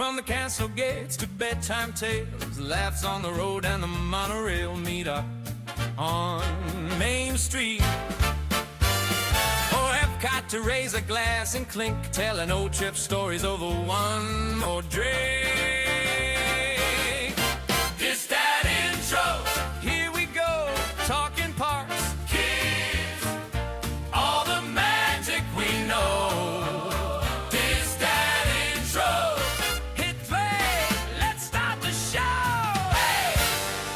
From the castle gates to bedtime tales, laughs on the road and the monorail meet up on Main Street. Or Epcot to raise a glass and clink, telling old trip stories over one more drink. DisDad intro, here we go, talking parks, kids, all the magic we know. DisDad intro, hit play, let's start the show. Hey,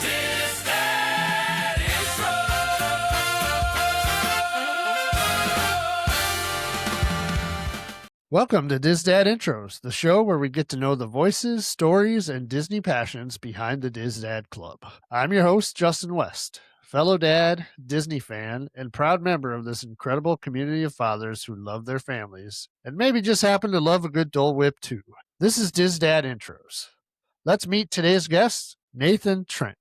DisDad intro. Welcome to DisDad Intros, the show where we get to know the voices, stories, and Disney passions behind the DisDad Club. I'm your host, Justin West, fellow dad, Disney fan, and proud member of this incredible community of fathers who love their families, and maybe just happen to love a good Dole Whip too. This is DisDad Intros. Let's meet today's guest, Nathan Trent.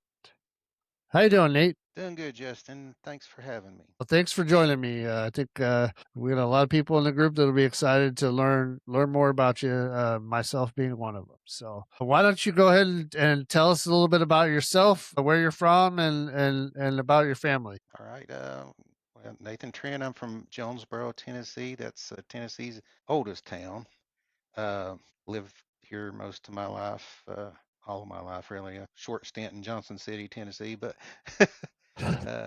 How you doing, Nate? Doing good, Justin. Thanks for having me. Well, thanks for joining me. I think we got a lot of people in the group that'll be excited to learn more about you, myself being one of them. So why don't you go ahead and tell us a little bit about yourself, where you're from, and about your family. All right. Well, Nathan Trent, I'm from Jonesboro, Tennessee. That's Tennessee's oldest town. Lived here most of my life, all of my life, really. A short stint in Johnson City, Tennessee, but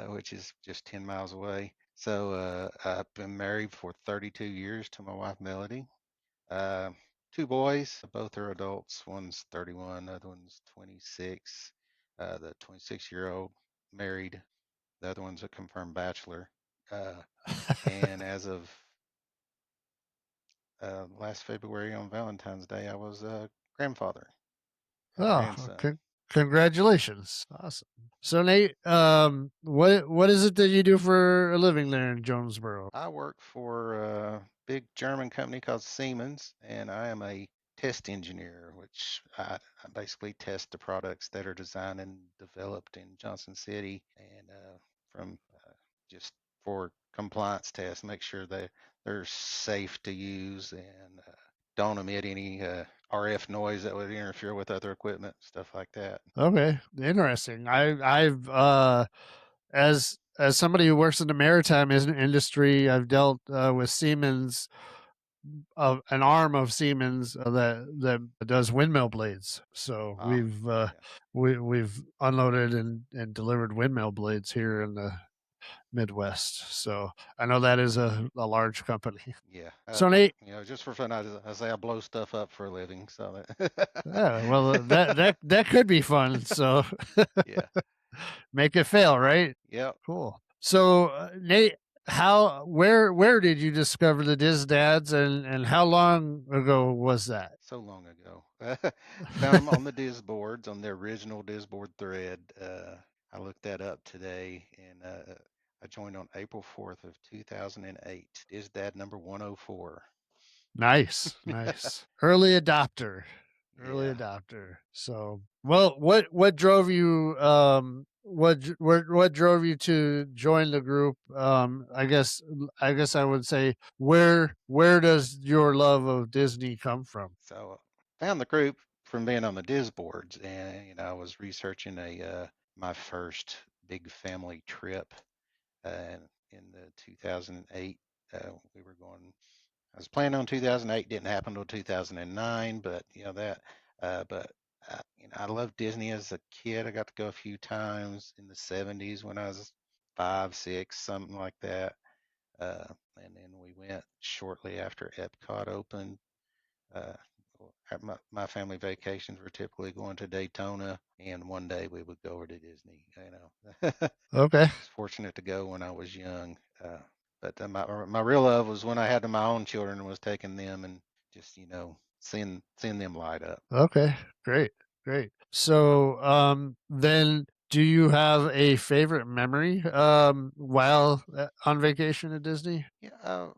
which is just 10 miles away. So I've been married for 32 years to my wife, Melody. Two boys, both are adults. One's 31, the other one's 26. The 26-year-old married. The other one's a confirmed bachelor. And as of last February on Valentine's Day, I was a grandfather, a grandson. Okay. Congratulations. Awesome. So Nate, what is it that you do for a living there in Jonesboro? I work for a big German company called Siemens, and I am a test engineer, which I basically test the products that are designed and developed in Johnson City, and from just for compliance tests, make sure they're safe to use and don't emit any RF noise that would interfere with other equipment, stuff like that. Okay, interesting. I've as somebody who works in the maritime industry, I've dealt with Siemens, an arm of Siemens that does windmill blades. So we've unloaded and delivered windmill blades here in the Midwest. So I know that is a large company. Yeah. So Nate, just for fun, I say I blow stuff up for a living. So yeah, well, that could be fun. So yeah, make it fail, right? Yep. Cool. So Nate, where did you discover the DisDads, and how long ago was that? So long ago. Found them on the DisBoards, on the original DisBoard thread. I looked that up today, and I joined on April 4th of 2008. DisDad number 104. Nice. Early adopter. So, well, what drove you? What drove you to join the group? I guess I would say where does your love of Disney come from? So found the group from being on the DisBoards, and I was researching my first big family trip, in the 2008. We were going. I was planning on 2008. Didn't happen until 2009, but I loved Disney as a kid. I got to go a few times in the 70s when I was 5, 6, something like that. And then we went shortly after Epcot opened. My family vacations were typically going to Daytona, and one day we would go over to Disney. Okay. I was fortunate to go when I was young. But my real love was when I had my own children and was taking them and just seeing them light up. Okay, great. So then do you have a favorite memory while on vacation at Disney? Yeah,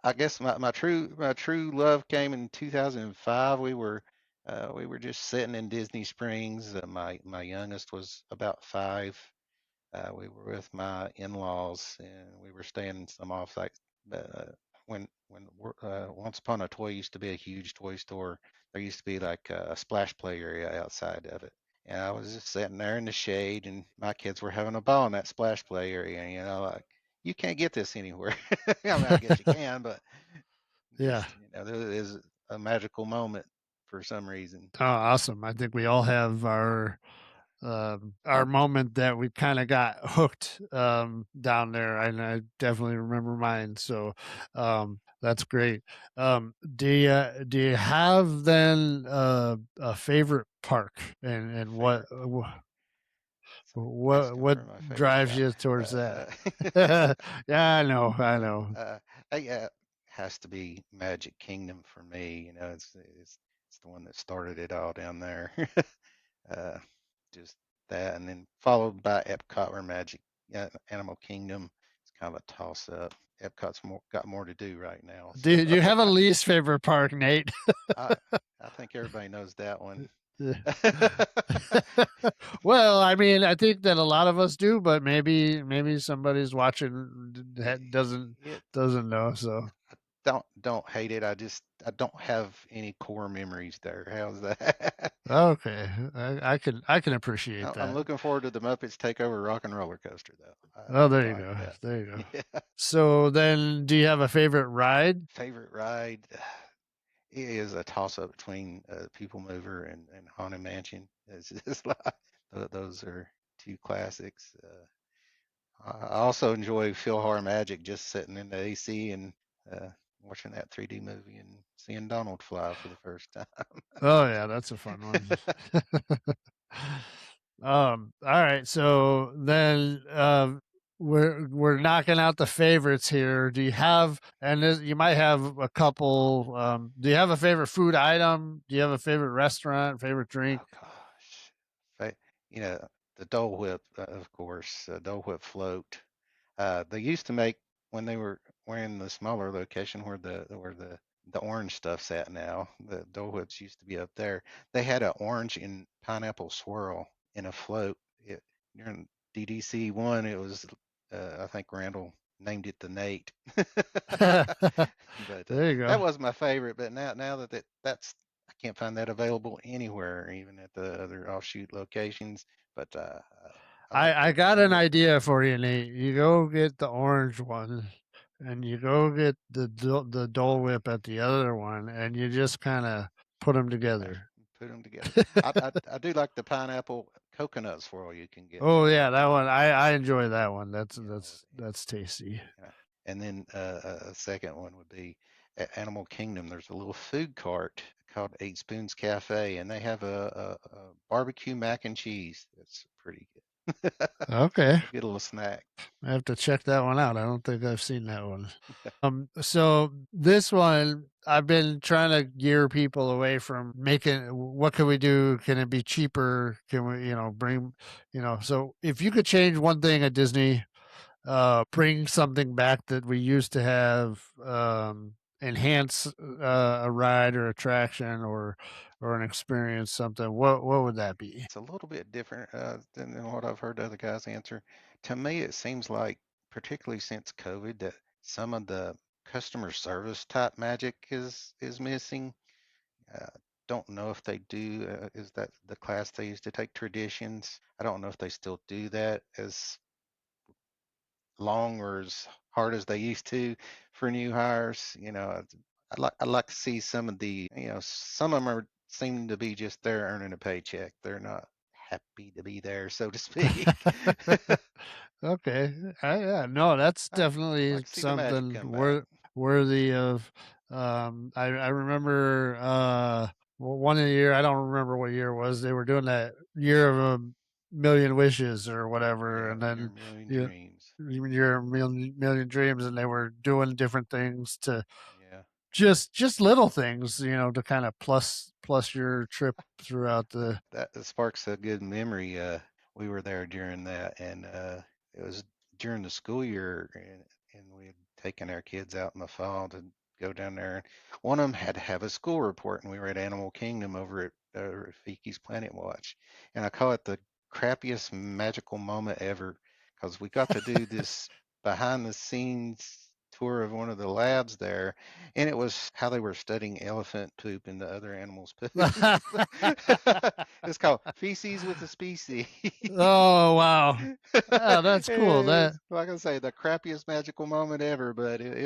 I guess my true love came in 2005. We were just sitting in Disney Springs. My youngest was about 5. We were with my in-laws, and we were staying in some off-site Once Upon a Toy used to be a huge toy store, there used to be like a splash play area outside of it. And I was just sitting there in the shade, and my kids were having a ball in that splash play area. Like you can't get this anywhere. I mean, I guess you can, but Yeah. just there is a magical moment for some reason. Oh, awesome. I think we all have our moment that we kind of got hooked down there. I definitely remember mine. So that's great. Do you have then a favorite park and what Favorite. what Asking what for my favorite drives guy. you towards that? Uh, Yeah, I know, I yeah, know. has to be Magic Kingdom for me. It's the one that started it all down there. uh, just that, and then followed by Epcot or Magic Animal Kingdom. It's kind of a toss up. Epcot's got more to do right now, so Do you have a least favorite park, Nate? I I think everybody knows that one. Well, I mean, I think that a lot of us do, but maybe somebody's watching that it doesn't know. So don't hate it. I don't have any core memories there. How's that? okay, I can appreciate I'm that. looking forward to the Muppets Takeover Rock and Roller Coaster though. Oh, I there you like go, that. there you go. Yeah. So then, do you have a favorite ride? Favorite ride? It is a toss up between People Mover and Haunted Mansion. It's just like those are two classics. I also enjoy Philhar Magic, just sitting in the AC and uh, watching that 3D movie and seeing Donald fly for the first time. Oh yeah, that's a fun one. All right. So then we're knocking out the favorites here. Do you have and you might have a couple do you have a favorite food item? Do you have a favorite restaurant, favorite drink? Oh gosh, Fa- you know the Dole Whip, of course, Dole Whip float. They used to make when they were in the smaller location where the orange stuff's at now. The Dole Whips used to be up there. They had an orange and pineapple swirl in a float. During DDC one, it was I think Randall named it the Nate. But There you that go. was my favorite. But now that's I can't find that available anywhere, even at the other offshoot locations. But I like I the got Dole an Whip. idea for you, Nate. You go get the orange one, and you go get the Dole Whip at the other one, and you just kind of put them Mash, together. put them together. I do like the pineapple coconut swirl you can get Oh now. yeah, that one. I enjoy that one. That's You know, that's that's tasty. yeah. And then a second one would be at Animal Kingdom. There's a little food cart called Eight Spoons Cafe, and they have a barbecue mac and cheese. That's pretty good. Okay, A good little snack. I have to check that one out. I don't think I've seen that one. So this one I've been trying to gear people away from making. What can we do? Can it be cheaper? Can we, bring, So if you could change one thing at Disney, bring something back that we used to have, enhance a ride or attraction or an experience, something. What would that be? It's a little bit different than what I've heard other guys answer. To me, it seems like, particularly since COVID, that some of the customer service type magic is missing. Uh, don't know if they do. Is that the class they used to take traditions? I don't know if they still do that as long or as hard as they used to for new hires. I'd like to see some of some of them are seem to be just there earning a paycheck. They're not happy to be there, so to speak. Okay. Yeah, no, that's I definitely like to see the magic something come back. worthy of. I remember one of the year. I don't remember what year it was. They were doing that year of a million wishes or whatever, Yeah, and your then million you dreams. your million dreams, and they were doing different things to Yeah. just little things, to kind of plus your trip throughout the. That sparks a good memory. We were there during that, and it was during the school year, and we had taken our kids out in the fall to go down there. And one of them had to have a school report, and we were at Animal Kingdom over at Rafiki's Planet Watch, and I call it the crappiest magical moment ever because we got to do this behind the scenes tour of one of the labs there, and it was how they were studying elephant poop into other animals' poop. It's called Feces with a Species. Oh wow. Ah, that's cool. That It's, like I say, the crappiest magical moment ever, but it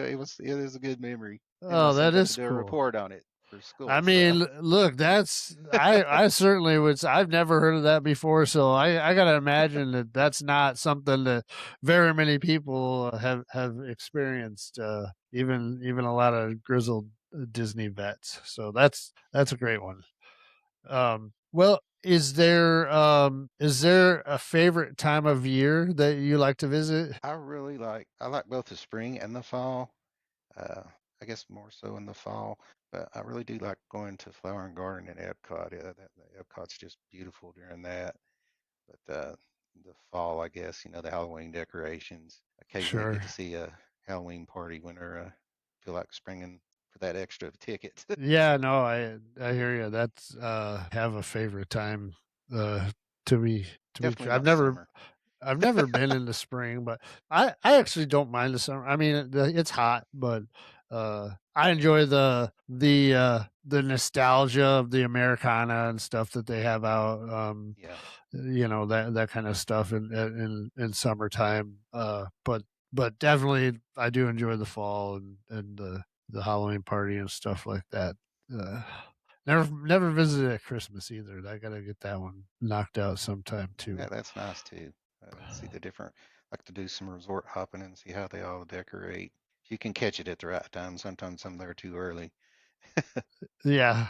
is a good memory. And my oh, son that got to is do a cool. report on it for I school. So mean, look, that's I certainly would. I've never heard of that before, so I gotta imagine that that's not something that very many people have experienced. Even a lot of grizzled Disney vets. So that's a great one. Well, is there a favorite time of year that you like to visit? I like both the spring and the fall. Uh, I guess more so in the fall, but I really do like going to Flower and Garden at Epcot. The Epcot's just beautiful during that. But the fall, I guess, the Halloween decorations. Occasionally Sure. get to see a Halloween party when they're feel like springing for that extra ticket. Yeah, no, I hear you. That's have a favorite time uh to be Definitely I've not never summer. been in the spring, but I actually don't mind the summer. I mean, it's hot, but I enjoy the nostalgia of the Americana and stuff that they have out. Yeah, That kind of stuff in summertime. But definitely I do enjoy the fall and the Halloween party and stuff like that. Uh, never visited at Christmas either. I gotta get that one knocked out sometime too. that's nice too. See the different, like to do some resort hopping and see how they all decorate. You can catch it at the right time. Sometimes I'm there too early. Yeah.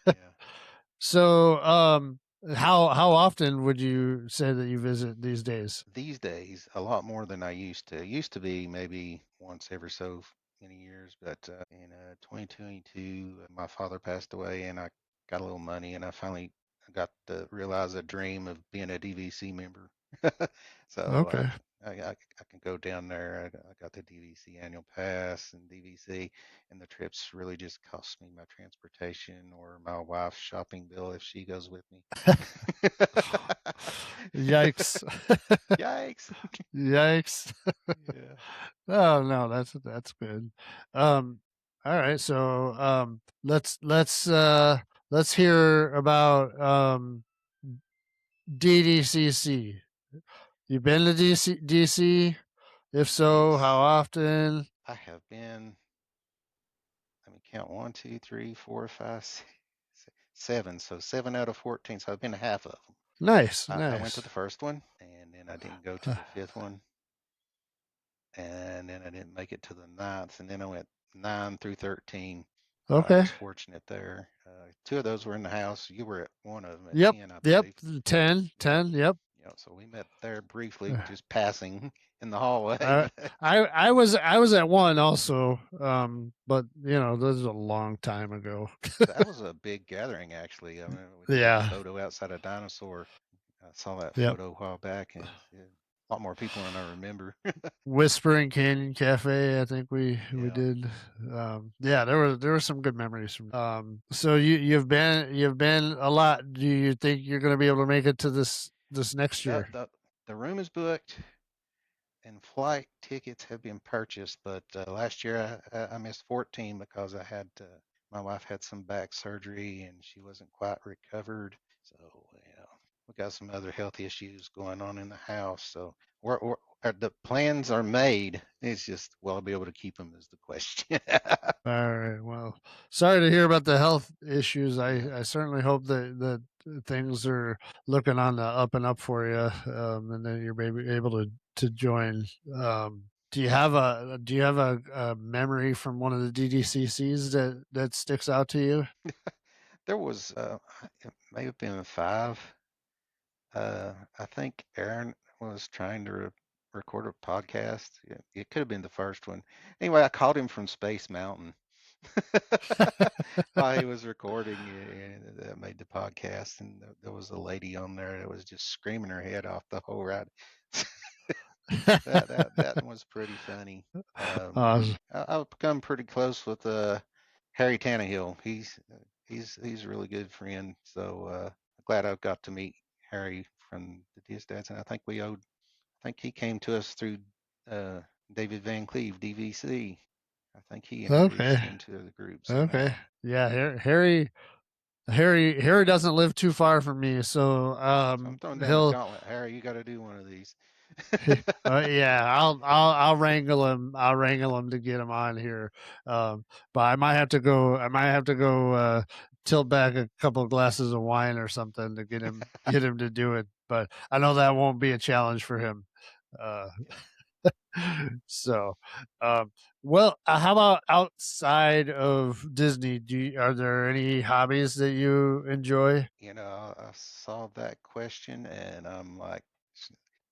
Yeah. So, how often would you say that you visit these days? These days, a lot more than I used to. It used to be maybe once every so many years, but in 2022, my father passed away, and I got a little money, and I finally got to realize a dream of being a DVC member. So Okay. I can go down there. I got the DVC annual pass and DVC, and the trips really just cost me my transportation or my wife's shopping bill if she goes with me. Yikes. Yikes. Yikes. Yeah. Oh no, that's good. Um all right, so let's hear about DDCC. You been to DC? If so, how Yes, often? I have been. Let me count: one, two, three, four, five, seven. So 7 out of 14. So I've been to half of them. Nice, I went to nice. the first one, and then I didn't go to the fifth one, and then I didn't make it to the ninth, and then I went 9 through 13. I Okay. was fortunate there. Two of those were in the house. You were at one of them at Yep. 10, I Yep. believe. 10. Yeah. 10. Yep. So we met there briefly, just passing in the hallway, I but I was at one also, but this is a long time ago. that was a big gathering, actually. I mean, we did that Yeah. photo outside a dinosaur. I saw that Yep. photo a while back, and it's a lot more people than I remember. Whispering Canyon Cafe, I think we Yeah. did. Yeah, there were some good memories from. So you've been a lot. Do you think you're going to be able to make it to this next The, year? the, the room is booked and flight tickets have been purchased, but last year I missed 14 because my wife had some back surgery and she wasn't quite recovered. So, we got some other health issues going on in the house. So the plans are made. It's just, will I be able to keep them is the question. All right. Well, sorry to hear about the health issues. Yeah. I certainly hope that things are looking on the up and up for you, and then you're maybe able to join. Do you have a memory from one of the DDCCs that sticks out to you? There was, it may have been five. I think Aaron was trying to record a podcast. It could have been the first one. Anyway, I called him from Space Mountain while he was recording, and that made the podcast. And there was a lady on there that was just screaming her head off the whole ride. That was pretty funny. Um, uh, I've become pretty close with Harry Tannehill. He's a really good friend. So glad I've got to meet Harry from the DisDads, and I think he came to us through uh, David Van Cleve, DVC. I think he Okay. introduced you into the group Okay. somehow. Yeah, Harry doesn't live too far from me, so So I'm throwing down the he'll gauntlet. Harry, you got to do one of these. yeah, I'll wrangle him. I'll wrangle him to get him on here. But I might have to go. Tilt back a couple of glasses of wine or something to get him to do it. But I know that won't be a challenge for him. Uh, so, um, how about outside of Disney? Are there any hobbies that you enjoy? I saw that question and I'm like,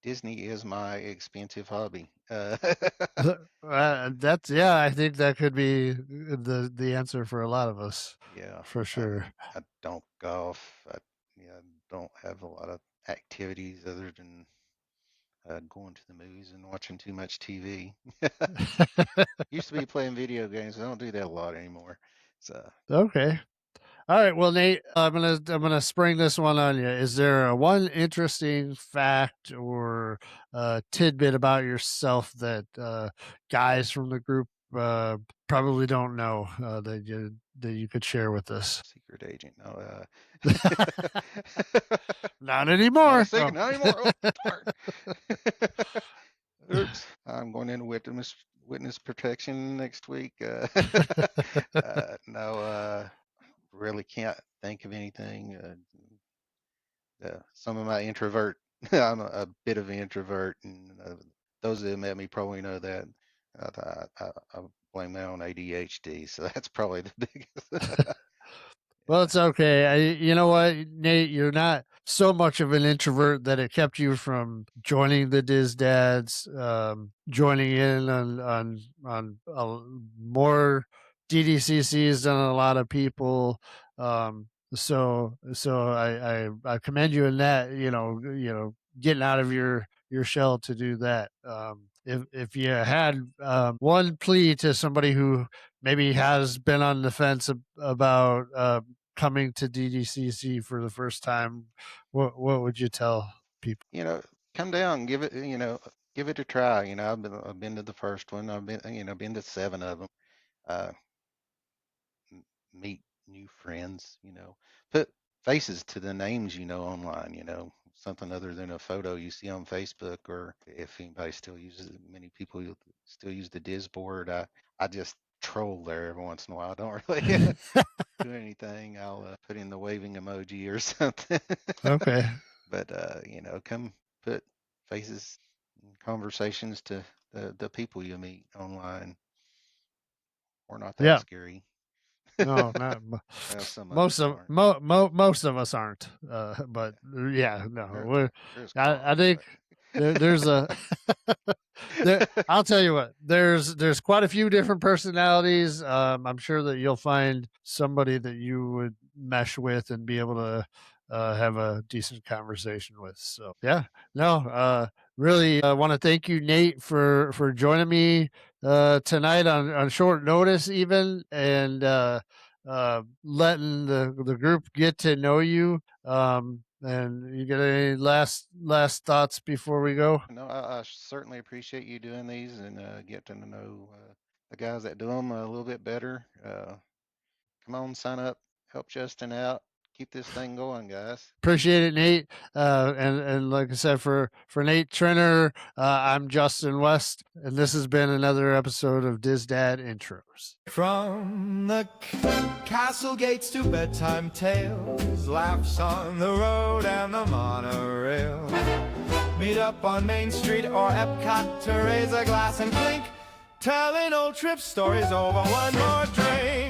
Disney is my expensive hobby. Yeah, I think that could be the answer for a lot of us, Yeah, for I, sure. I don't golf. I don't have a lot of activities other than going to the movies and watching too much TV. Used to be playing video games. I don't do that a lot anymore. So, Okay. All right. Well, Nate, I'm gonna spring this one on you. Is there one interesting fact or tidbit about yourself that guys from the group probably don't know that you could share with us? secret agent. No, Not not a anymore. secret, not anymore. Oh, darn. Oops. I'm going into witness protection next week. No, really can't think of anything. Some of my introvert, I'm a bit of an introvert, and those that have met me probably know that. I blame that on ADHD, so that's probably the biggest. Well, Yeah. it's okay. You know what, Nate, you're not so much of an introvert that it kept you from joining the DisDads, joining in on more DDCCs than a lot of people. I commend you in that. Getting out of your shell to do that. If you had one plea to somebody who maybe has been on the fence about coming to DDCC for the first time, what would you tell people? you know, Come down, give it a try. I've been to the first one. Been to 7 of them. Uh, Meet new friends. Put faces to the names online. Something other than a photo you see on Facebook, or if anybody still uses it, many people still use the Disboard. I just troll there every once in a while. I don't really do anything. I'll put in the waving emoji or something. Okay. But come put faces and conversations to the people you meet online. We're not that Yeah. scary. No, not Well, some of us aren't. most of us aren't. But yeah, no. There's I Carl, think there's a I'll tell you what. There's quite a few different personalities. I'm sure that you'll find somebody that you would mesh with and be able to have a decent conversation with. So yeah, no. Really want to thank you, Nate, for joining me tonight on short notice, even, and letting the group get to know you. And you got any last thoughts before we go? No, I certainly appreciate you doing these and getting to know the guys that do them a little bit better. Come on, sign up, help Justin out, keep this thing going, guys. Appreciate it, Nate. And like I said, for Nate Trenner, I'm Justin West, and this has been another episode of DisDad Intros. From the castle gates to bedtime tales, laughs on the road and the monorail. Meet up on Main Street or Epcot to raise a glass and clink, telling old trip stories over one more drink.